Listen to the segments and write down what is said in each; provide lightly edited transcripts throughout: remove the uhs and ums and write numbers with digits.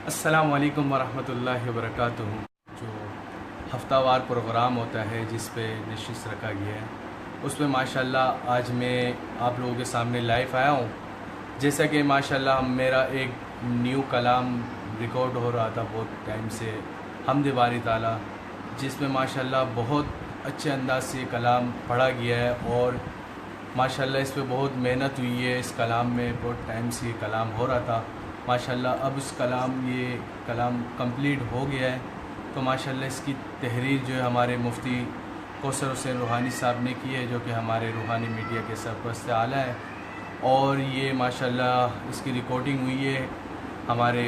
السلام علیکم ورحمۃ اللہ وبرکاتہ۔ جو ہفتہ وار پروگرام ہوتا ہے جس پہ نشست رکھا گیا ہے، اس میں ماشاءاللہ آج میں آپ لوگوں کے سامنے لائیو آیا ہوں۔ جیسا کہ ماشاءاللہ میرا ایک نیو کلام ریکارڈ ہو رہا تھا بہت ٹائم سے، حمد باری تعالیٰ، جس میں ماشاءاللہ بہت اچھے انداز سے یہ کلام پڑھا گیا ہے، اور ماشاءاللہ اس پہ بہت محنت ہوئی ہے۔ اس کلام میں بہت ٹائم سے یہ کلام ہو رہا تھا، ماشاءاللہ اب یہ کلام کمپلیٹ ہو گیا ہے۔ تو ماشاءاللہ اس کی تحریر جو ہے ہمارے مفتی کوثر حسین روحانی صاحب نے کی ہے، جو کہ ہمارے روحانی میڈیا کے سرپرست اعلیٰ ہے، اور یہ ماشاءاللہ اس کی ریکارڈنگ ہوئی ہے ہمارے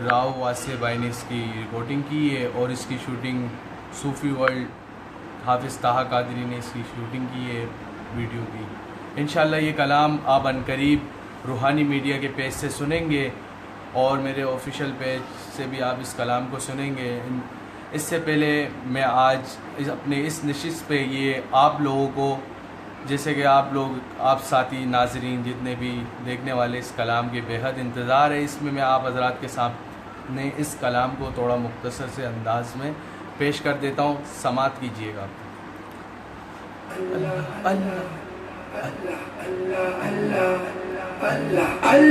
راؤ واسع بھائی نے اس کی ریکارڈنگ کی ہے، اور اس کی شوٹنگ صوفی ورلڈ حافظ طاہا قادری نے اس کی شوٹنگ کی ہے ویڈیو کی۔ انشاءاللہ یہ کلام آپ عنقریب روحانی میڈیا کے پیج سے سنیں گے، اور میرے آفیشیل پیج سے بھی آپ اس کلام کو سنیں گے۔ اس سے پہلے میں آج اپنے اس نشست پہ یہ آپ لوگوں کو، جیسے کہ آپ ساتھی ناظرین جتنے بھی دیکھنے والے اس کلام کے بے حد انتظار ہے، اس میں آپ حضرات کے سامنے اس کلام کو تھوڑا مختصر سے انداز میں پیش کر دیتا ہوں، سماعت کیجیے گا۔ اللہ اللہ اللہ اللہ اللہ اللہ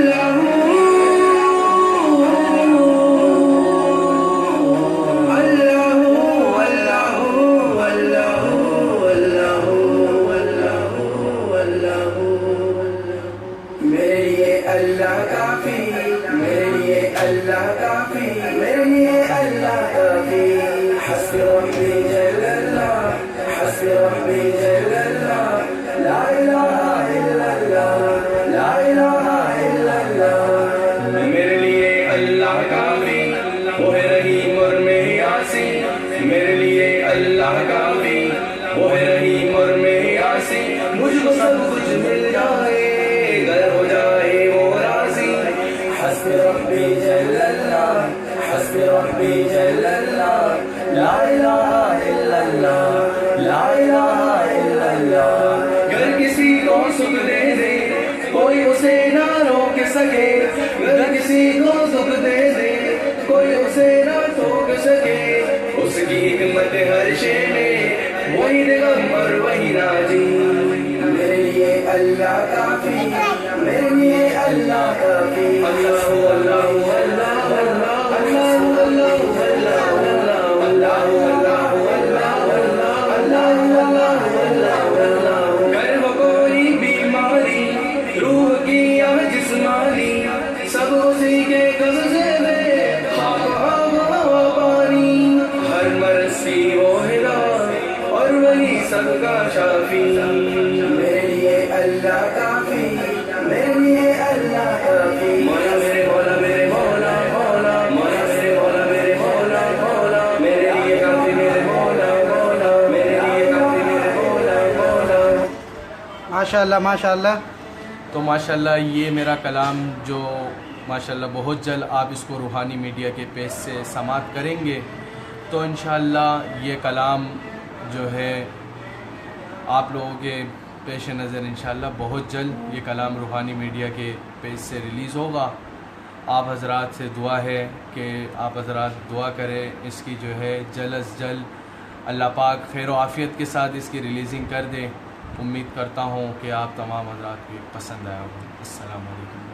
گر کسی کو سکھ دے دے کوئی اسے نہ روک سکے، گر کسی کو سکھ دے دے کوئی اسے نہ ٹوک سکے، اس کی حکمت ہر شے میں، وہی پیغمبر وہی راضی، میرے لیے اللہ کافی، میرے لیے اللہ کافی، اللہ اللہ اللہ اللہ اللہ اللہ سب کا شافی، میرے لیے اللہ کافی، میرے لیے اللہ کافی، مولا میرے مولا میرے مولا مولا، مولا میرے مولا میرے مولا مولا، میرے لیے کافی میرے مولا مولا، میرے لیے کافی میرے مولا مولا۔ ماشاءاللہ ماشاءاللہ۔ تو ماشاءاللہ یہ میرا کلام جو ماشاءاللہ بہت جلد آپ اس کو روحانی میڈیا کے پیج سے سماعت کریں گے، تو انشاءاللہ یہ کلام جو ہے آپ لوگوں کے پیش نظر انشاءاللہ بہت جلد یہ کلام روحانی میڈیا کے پیج سے ریلیز ہوگا۔ آپ حضرات سے دعا ہے کہ آپ حضرات دعا کریں، اس کی جو ہے جلد از جلد اللہ پاک خیر و عافیت کے ساتھ اس کی ریلیزنگ کر دیں۔ امید کرتا ہوں کہ آپ تمام حضرات کو پسند آیا ہوگا۔ السلام علیکم۔